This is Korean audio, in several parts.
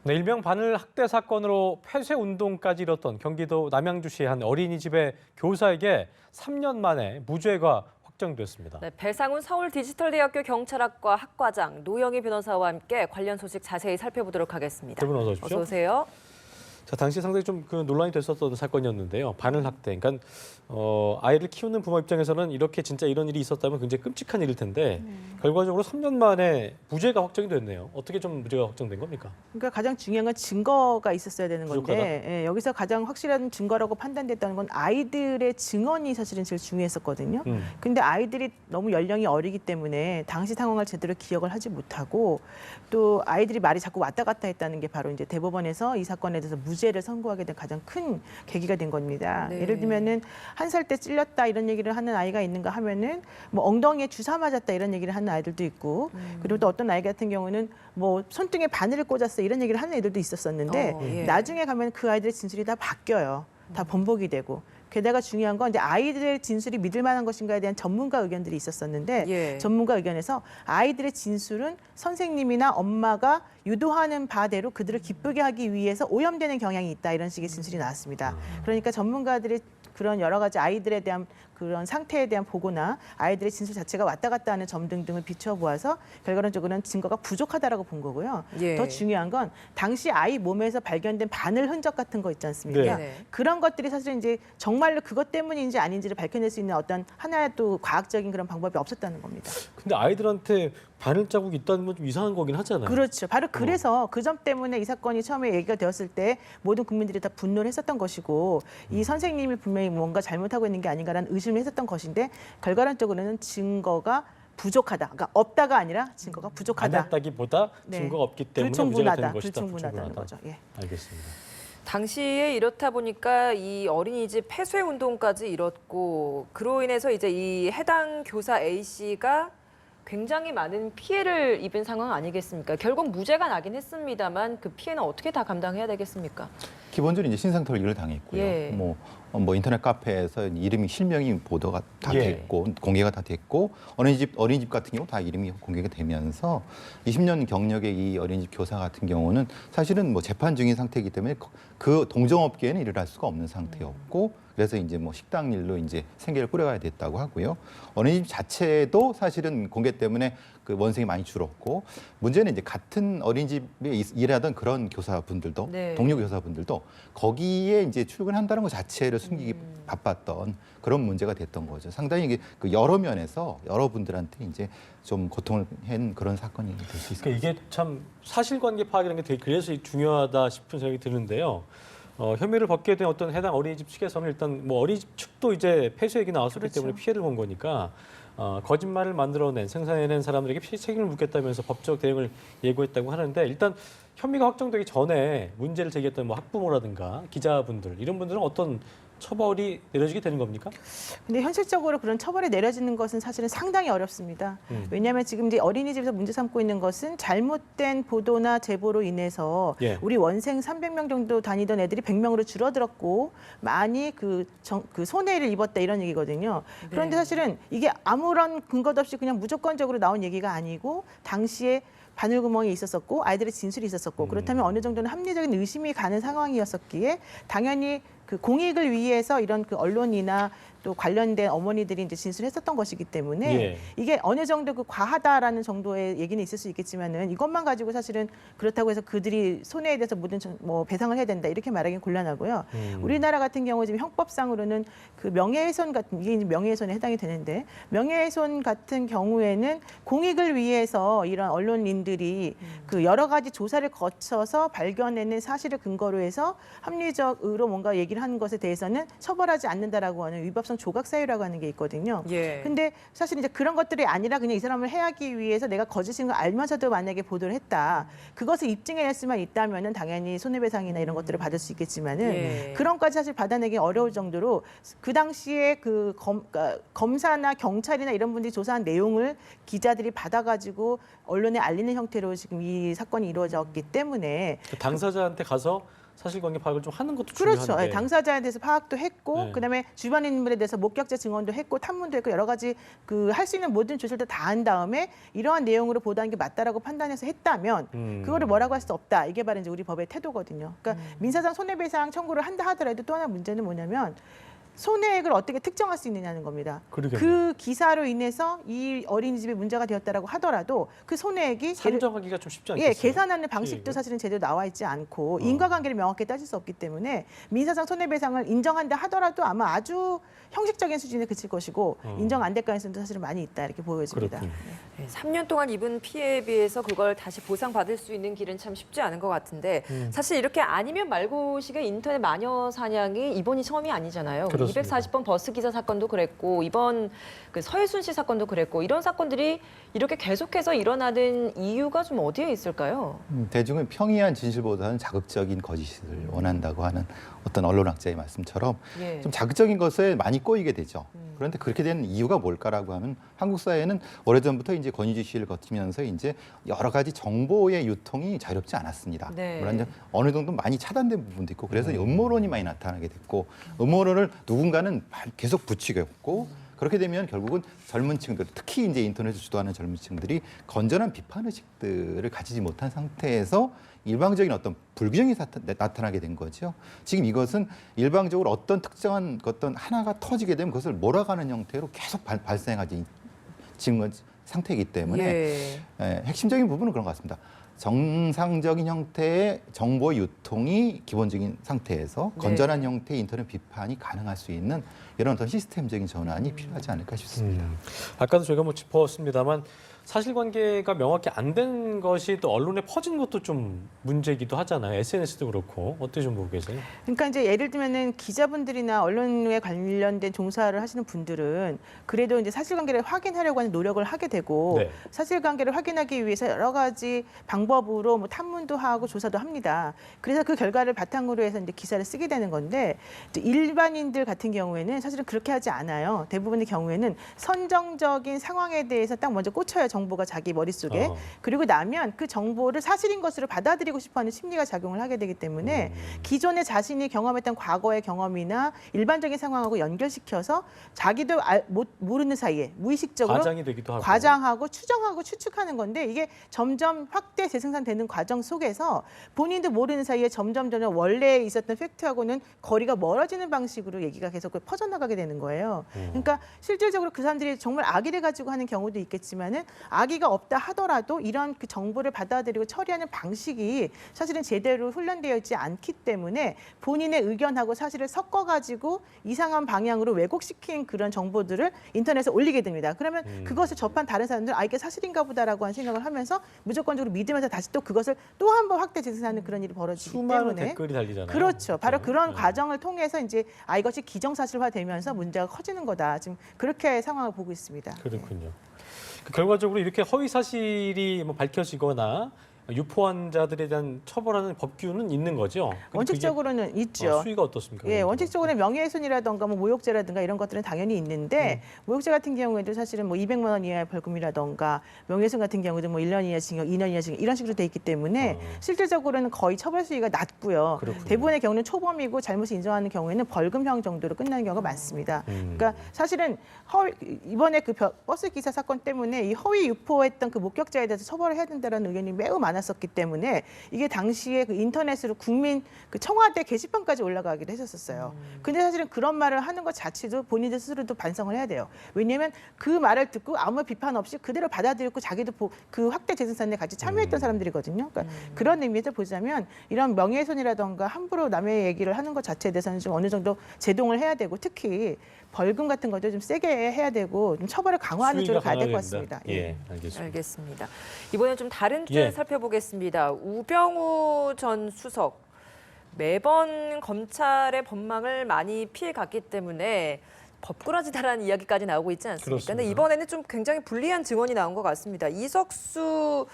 네, 일명 바늘 학대 사건으로 폐쇄 운동까지 이뤘던 경기도 남양주시의 한 어린이집의 교사에게 3년 만에 무죄가 확정됐습니다. 네, 배상훈 서울디지털대학교 경찰학과 학과장 노영희 변호사와 함께 관련 소식 자세히 살펴보도록 하겠습니다. 두 분 어서 오십시오. 어서 오세요. 자, 당시 상당히 좀 논란이 됐었던 사건이었는데요. 바늘 학대. 그러니까 아이를 키우는 부모 입장에서는 이렇게 진짜 이런 일이 있었다면 굉장히 끔찍한 일일 텐데 결과적으로 3년 만에 무죄가 확정이 됐네요. 어떻게 좀 무죄가 확정된 겁니까? 그러니까 가장 중요한 건 증거가 있었어야 되는 부족하다? 건데 여기서 가장 확실한 증거라고 판단됐다는 건 아이들의 증언이 사실은 제일 중요했었거든요. 근데 아이들이 너무 연령이 어리기 때문에 당시 상황을 제대로 기억을 하지 못하고 또 아이들이 말이 자꾸 왔다 갔다 했다는 게 바로 이제 대법원에서 이 사건에 대해서 무죄를 선고하게 된 가장 큰 계기가 된 겁니다. 네. 예를 들면은 1살 때 찔렸다 이런 얘기를 하는 아이가 있는가 하면은 뭐 엉덩이에 주사 맞았다 이런 얘기를 하는 아이들도 있고 그리고 또 어떤 아이 같은 경우는 뭐 손등에 바늘을 꽂았어 이런 얘기를 하는 애들도 있었었는데 예. 나중에 가면 그 아이들의 진술이 다 바뀌어요. 다 번복이 되고. 게다가 중요한 건 이제 아이들의 진술이 믿을 만한 것인가에 대한 전문가 의견들이 있었었는데 예. 전문가 의견에서 아이들의 진술은 선생님이나 엄마가 유도하는 바대로 그들을 기쁘게 하기 위해서 오염되는 경향이 있다 이런 식의 진술이 나왔습니다. 그러니까 전문가들의 그런 여러 가지 아이들에 대한 그런 상태에 대한 보고나 아이들의 진술 자체가 왔다 갔다 하는 점 등등을 비춰보아서 결과론적으로는 증거가 부족하다라고 본 거고요. 예. 더 중요한 건 당시 아이 몸에서 발견된 바늘 흔적 같은 거 있지 않습니까? 네. 그런 것들이 사실 이제 정말로 그것 때문인지 아닌지를 밝혀낼 수 있는 어떤 하나의 또 과학적인 그런 방법이 없었다는 겁니다. 근데 아이들한테 바늘 자국이 있다는 건 좀 이상한 거긴 하잖아요. 그렇죠. 바로 그래서 그 점 때문에 이 사건이 처음에 얘기가 되었을 때 모든 국민들이 다 분노를 했었던 것이고 이 선생님이 분명히 뭔가 잘못하고 있는 게 아닌가라는 의심을 했었던 것인데 결과론적으로는 증거가 부족하다. 그러니까 없다가 아니라 증거가 안 부족하다. 했다기보다 네. 증거가 없기 때문에 무죄가 되는 불충분하다. 것이다. 불충분하다는 거죠. 예. 알겠습니다. 당시에 이렇다 보니까 이 어린이집 폐쇄 운동까지 이뤘고 그로 인해서 이제 이 해당 교사 A 씨가 굉장히 많은 피해를 입은 상황 아니겠습니까? 결국 무죄가 나긴 했습니다만 그 피해는 어떻게 다 감당해야 되겠습니까? 기본적으로 이제 신상털기를 당했고요. 예. 뭐 인터넷 카페에서 이름이 실명이 보도가 다 예. 됐고 공개가 다 됐고 어린이집 같은 경우 다 이름이 공개가 되면서 20년 경력의 이 어린이집 교사 같은 경우는 사실은 뭐 재판 중인 상태이기 때문에 그 동종업계에는 일을 할 수가 없는 상태였고 그래서 이제 뭐 식당 일로 이제 생계를 꾸려가야 됐다고 하고요. 어린이집 자체도 사실은 공개 때문에 그 원생이 많이 줄었고 문제는 이제 같은 어린이집에 일하던 그런 교사분들도 네. 동료 교사분들도 거기에 이제 출근한다는 것 자체를 숨기기 바빴던 그런 문제가 됐던 거죠. 상당히 이게 그 여러 면에서 여러분들한테 이제 좀 고통을 한 그런 사건이 될 수 있을 것 그러니까 같습니다. 이게 참 사실관계 파악이라는 게 되게 그래서 중요하다 싶은 생각이 드는데요. 혐의를 받게 된 어떤 해당 어린이집 측에서는 일단 뭐 어린이집 측도 이제 폐쇄 얘기 나왔었기 그렇죠. 때문에 피해를 본 거니까 거짓말을 만들어낸 생산해낸 사람들에게 책임을 묻겠다면서 법적 대응을 예고했다고 하는데 일단 혐의가 확정되기 전에 문제를 제기했던 뭐 학부모라든가 기자분들 이런 분들은 어떤 처벌이 내려지게 되는 겁니까? 근데 현실적으로 그런 처벌이 내려지는 것은 사실은 상당히 어렵습니다. 왜냐하면 지금 이제 어린이집에서 문제 삼고 있는 것은 잘못된 보도나 제보로 인해서 예. 우리 원생 300명 정도 다니던 애들이 100명으로 줄어들었고 많이 그 손해를 입었다 이런 얘기거든요. 그런데 사실은 이게 아무런 근거도 없이 그냥 무조건적으로 나온 얘기가 아니고 당시에 바늘구멍이 있었었고 아이들의 진술이 있었었고 그렇다면 어느 정도는 합리적인 의심이 가는 상황이었었기에 당연히 그 공익을 위해서 이런 그 언론이나 또 관련된 어머니들이 이제 진술했었던 것이기 때문에 예. 이게 어느 정도 그 과하다라는 정도의 얘기는 있을 수 있겠지만은 이것만 가지고 사실은 그렇다고 해서 그들이 손해에 대해서 모든 뭐 배상을 해야 된다 이렇게 말하기는 곤란하고요. 우리나라 같은 경우 지금 형법상으로는 그 명예훼손 같은 이게 이제 명예훼손에 해당이 되는데 명예훼손 같은 경우에는 공익을 위해서 이런 언론인들이 그 여러 가지 조사를 거쳐서 발견해낸 사실을 근거로 해서 합리적으로 뭔가 얘기를 하는 것에 대해서는 처벌하지 않는다라고 하는 위법성 조각 사유라고 하는 게 있거든요. 예. 근데 사실 이제 그런 것들이 아니라 그냥 이 사람을 해하기 위해서 내가 거짓인 걸 알면서도 만약에 보도를 했다. 그것을 입증해낼 수만 있다면은 당연히 손해배상이나 이런 것들을 받을 수 있겠지만은 예. 그런 것까지 사실 받아내기 어려울 정도로 그 당시에 그 검사나 경찰이나 이런 분들이 조사한 내용을 기자들이 받아가지고 언론에 알리는 형태로 지금 이 사건이 이루어졌기 때문에 그 당사자한테 가서 사실관계 파악을 좀 하는 것도 그렇죠. 중요한데. 예, 당사자에 대해서 파악도 했고, 네. 그다음에 주변 인물에 대해서 목격자 증언도 했고, 탐문도 했고, 여러 가지 그 할 수 있는 모든 조치를 다 한 다음에 이러한 내용으로 보도한 게 맞다라고 판단해서 했다면 그거를 뭐라고 할 수 없다. 이게 바로 이제 우리 법의 태도거든요. 그러니까 민사상 손해배상 청구를 한다 하더라도 또 하나 문제는 뭐냐면 손해액을 어떻게 특정할 수 있느냐는 겁니다. 그러겠네요. 그 기사로 인해서 이 어린이집에 문제가 되었다라고 하더라도 그 손해액이 산정하기가 좀 쉽지 않겠어요? 예, 계산하는 방식도 피해액을? 사실은 제대로 나와 있지 않고 인과관계를 명확히 따질 수 없기 때문에 민사상 손해배상을 인정한다 하더라도 아마 아주 형식적인 수준에 그칠 것이고 인정 안 될 가능성도 사실은 많이 있다 이렇게 보여집니다. 그렇군요. 네, 3년 동안 입은 피해에 비해서 그걸 다시 보상받을 수 있는 길은 참 쉽지 않은 것 같은데 사실 이렇게 아니면 말고식의 인터넷 마녀 사냥이 이번이 처음이 아니잖아요. 그렇습니다. 240번 버스 기사 사건도 그랬고 이번 그 서혜순 씨 사건도 그랬고 이런 사건들이 이렇게 계속해서 일어나는 이유가 좀 어디에 있을까요? 대중은 평이한 진실보다는 자극적인 거짓을 원한다고 하는 어떤 언론학자의 말씀처럼 예. 좀 자극적인 것에 많이 꼬이게 되죠. 그런데 그렇게 된 이유가 뭘까라고 하면 한국 사회는 오래전부터 이제 권위주의 시위를 거치면서 이제 여러 가지 정보의 유통이 자유롭지 않았습니다. 네. 물론 이제 어느 정도 많이 차단된 부분도 있고 그래서 음모론이 많이 나타나게 됐고 음모론을 누군가는 계속 부추겼고 그렇게 되면 결국은 젊은 층들, 특히 이제 인터넷을 주도하는 젊은 층들이 건전한 비판 의식들을 가지지 못한 상태에서 일방적인 어떤 불균형이 나타나게 된 거죠. 지금 이것은 일방적으로 어떤 특정한 어떤 하나가 터지게 되면 그것을 몰아가는 형태로 계속 발생하지 지금 상태이기 때문에 예. 핵심적인 부분은 그런 것 같습니다. 정상적인 형태의 정보 유통이 기본적인 상태에서 건전한 형태의 인터넷 비판이 가능할 수 있는 이런 어떤 시스템적인 전환이 필요하지 않을까 싶습니다. 아까도 저희가 뭐 짚었습니다만 사실관계가 명확히 안 된 것이 또 언론에 퍼진 것도 좀 문제이기도 하잖아요. SNS도 그렇고 어떻게 좀 보고 계세요? 그러니까 이제 예를 들면은 기자분들이나 언론에 관련된 종사를 하시는 분들은 그래도 이제 사실관계를 확인하려고 하는 노력을 하게 되고 네. 사실관계를 확인하기 위해서 여러 가지 방법으로 뭐 탐문도 하고 조사도 합니다. 그래서 그 결과를 바탕으로 해서 이제 기사를 쓰게 되는 건데 이제 일반인들 같은 경우에는 사실은 그렇게 하지 않아요. 대부분의 경우에는 선정적인 상황에 대해서 딱 먼저 꽂혀요. 정보가 자기 머릿속에. 그리고 나면 그 정보를 사실인 것으로 받아들이고 싶어하는 심리가 작용을 하게 되기 때문에 기존에 자신이 경험했던 과거의 경험이나 일반적인 상황하고 연결시켜서 자기도 모르는 사이에 무의식적으로 과장이 되기도 하고. 과장하고 추정하고 추측하는 건데 이게 점점 확대 재생산되는 과정 속에서 본인도 모르는 사이에 점점 원래 있었던 팩트하고는 거리가 멀어지는 방식으로 얘기가 계속 퍼져나가게 되는 거예요. 그러니까 실질적으로 그 사람들이 정말 악의를 가지고 하는 경우도 있겠지만은 악의가 없다 하더라도 이런 그 정보를 받아들이고 처리하는 방식이 사실은 제대로 훈련되어 있지 않기 때문에 본인의 의견하고 사실을 섞어가지고 이상한 방향으로 왜곡시킨 그런 정보들을 인터넷에 올리게 됩니다. 그러면 그것을 접한 다른 사람들은 이게 사실인가 보다라고 하는 생각을 하면서 무조건적으로 믿으면서 다시 또 그것을 또 한 번 확대 재생산하는 그런 일이 벌어지기 수많은 때문에 댓글이 달리잖아요. 그렇죠. 바로 그런 네. 과정을 통해서 이제 이것이 기정사실화되면서 문제가 커지는 거다. 지금 그렇게 상황을 보고 있습니다. 그렇군요. 결과적으로 이렇게 허위 사실이 뭐 밝혀지거나 유포한 자들에 대한 처벌하는 법규는 있는 거죠? 근데 원칙적으로는 그게, 있죠. 수위가 어떻습니까? 예, 원칙적으로는 명예훼손이라든가 뭐 모욕죄라든가 이런 것들은 당연히 있는데 모욕죄 같은 경우에도 사실은 뭐 200만 원 이하의 벌금이라든가 명예훼손 같은 경우도 뭐 1년 이하 징역, 2년 이하 징역 이런 식으로 돼 있기 때문에 실질적으로는 거의 처벌 수위가 낮고요. 그렇군요. 대부분의 경우는 초범이고 잘못을 인정하는 경우에는 벌금형 정도로 끝나는 경우가 많습니다. 그러니까 사실은 이번에 그 버스 기사 사건 때문에 이 허위 유포했던 그 목격자에 대해서 처벌을 해야 된다는 의견이 매우 많았었기 때문에 이게 당시에 그 인터넷으로 국민 그 청와대 게시판까지 올라가기도 했었어요. 근데 사실은 그런 말을 하는 것 자체도 본인들 스스로도 반성을 해야 돼요. 왜냐하면 그 말을 듣고 아무 비판 없이 그대로 받아들였고 자기도 그 확대 재생산에 같이 참여했던 사람들이거든요. 그러니까 그런 의미에서 보자면 이런 명예훼손이라든가 함부로 남의 얘기를 하는 것 자체에 대해서는 좀 어느 정도 제동을 해야 되고 특히 벌금 같은 것도 좀 세게 해야 되고 좀 처벌을 강화하는 쪽으로 가야 될 것 같습니다. 예, 알겠습니다. 알겠습니다. 이번엔 좀 다른 줄 예. 살펴보겠습니다. 우병우 전 수석 매번 검찰의 법망을 많이 피해갔기 때문에 법꾸라지다라는 이야기까지 나오고 있지 않습니까? 그렇습니다. 근데 이번에는 좀 굉장히 불리한 증언이 나온 것 같습니다. 이석수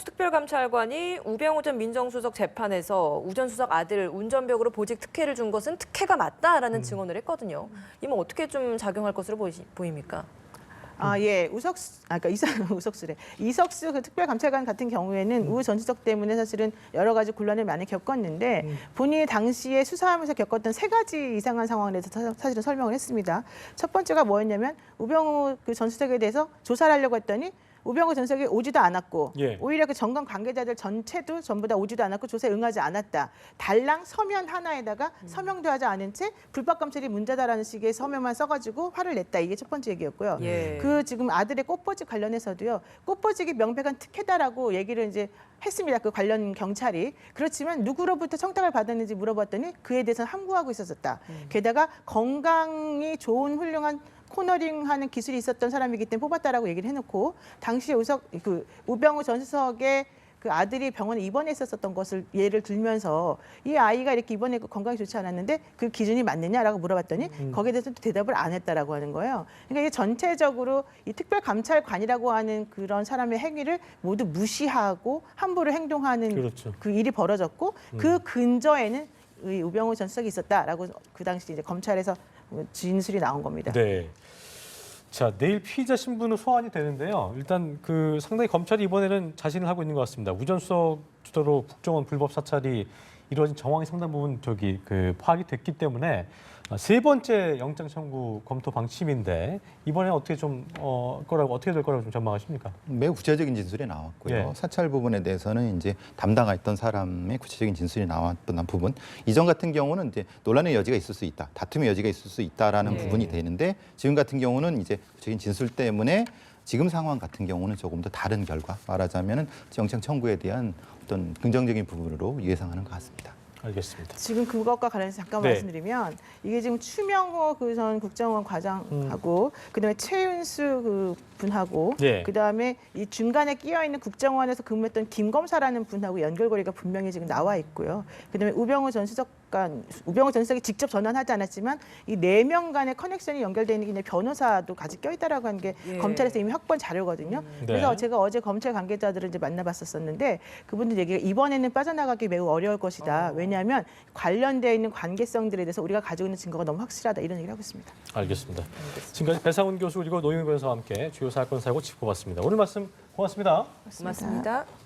특별감찰관이 우병우 전 민정수석 재판에서 우 전 수석 아들 운전벽으로 보직 특혜를 준 것은 특혜가 맞다라는 증언을 했거든요. 이건 어떻게 좀 작용할 것으로 보입니까? 예, 우석수래. 이석수 그 특별감찰관 같은 경우에는 우호 전수석 때문에 사실은 여러 가지 곤란을 많이 겪었는데 본인이 당시에 수사하면서 겪었던 3가지 이상한 상황에 대해서 사실은 설명을 했습니다. 첫 번째가 뭐였냐면 우병우 그 전수석에 대해서 조사를 하려고 했더니 우병우 전수석이 오지도 않았고 예. 오히려 그 정관 관계자들 전체도 전부 다 오지도 않았고 조사에 응하지 않았다. 달랑 서면 하나에다가 서명도 하지 않은 채 불법 감찰이 문제다라는 식의 서면만 써가지고 화를 냈다. 이게 첫 번째 얘기였고요. 예. 그 지금 아들의 꽃보직 관련해서도요. 꽃보직이 명백한 특혜다라고 얘기를 이제 했습니다. 그 관련 경찰이. 그렇지만 누구로부터 청탁을 받았는지 물어봤더니 그에 대해서는 함구하고 있었다. 게다가 건강이 좋은 훌륭한 코너링하는 기술이 있었던 사람이기 때문에 뽑았다라고 얘기를 해놓고 당시에 우병우 전 수석의 그 아들이 병원에 입원했었던 것을 예를 들면서 이 아이가 이렇게 입원해 건강이 좋지 않았는데 그 기준이 맞느냐라고 물어봤더니 거기에 대해서는 대답을 안 했다라고 하는 거예요. 그러니까 이게 전체적으로 이 특별감찰관이라고 하는 그런 사람의 행위를 모두 무시하고 함부로 행동하는 그렇죠. 그 일이 벌어졌고 그 근저에는 이 우병우 전 수석이 있었다라고 그 당시 이제 검찰에서 진술이 나온 겁니다. 네. 자, 내일 피의자 신분은 소환이 되는데요. 일단 그 상당히 검찰이 이번에는 자신을 하고 있는 것 같습니다. 우전수석 주도로 국정원 불법 사찰이 이루어진 정황이 상당 부분 파악이 됐기 때문에 3번째 영장 청구 검토 방침인데 이번에 어떻게 어떻게 될 거라고 좀 전망하십니까? 매우 구체적인 진술이 나왔고요. 예. 사찰 부분에 대해서는 이제 담당했던 사람의 구체적인 진술이 나왔던 부분. 이전 같은 경우는 이제 논란의 여지가 있을 수 있다, 다툼의 여지가 있을 수 있다라는 부분이 되는데 지금 같은 경우는 이제 구체적인 진술 때문에 지금 상황 같은 경우는 조금 더 다른 결과, 말하자면은 영장 청구에 대한 어떤 긍정적인 부분으로 예상하는 것 같습니다. 알겠습니다. 지금 그것과 관련해서 잠깐 네. 말씀드리면 이게 지금 추명호 그 전 국정원 과장하고 그다음에 최윤수 그 분하고 네. 그다음에 이 중간에 끼어 있는 국정원에서 근무했던 김 검사라는 분하고 연결고리가 분명히 지금 나와 있고요. 그다음에 우병우 전 수석이 직접 전환하지 않았지만 이 4명 간의 커넥션이 연결되어 있는 게 변호사도 같이 껴 있다라고 하는 게 예. 검찰에서 이미 확보한 자료거든요. 그래서 네. 제가 어제 검찰 관계자들을 이제 만나봤었는데 그분들 얘기가 이번에는 빠져나가기 매우 어려울 것이다. 왜냐하면 관련되어 있는 관계성들에 대해서 우리가 가지고 있는 증거가 너무 확실하다. 이런 얘기를 하고 있습니다. 알겠습니다. 지금까지 배상훈 교수 그리고 노영민 변호사와 함께 주요 사건 사고 짚어봤습니다. 오늘 말씀 고맙습니다. 고맙습니다.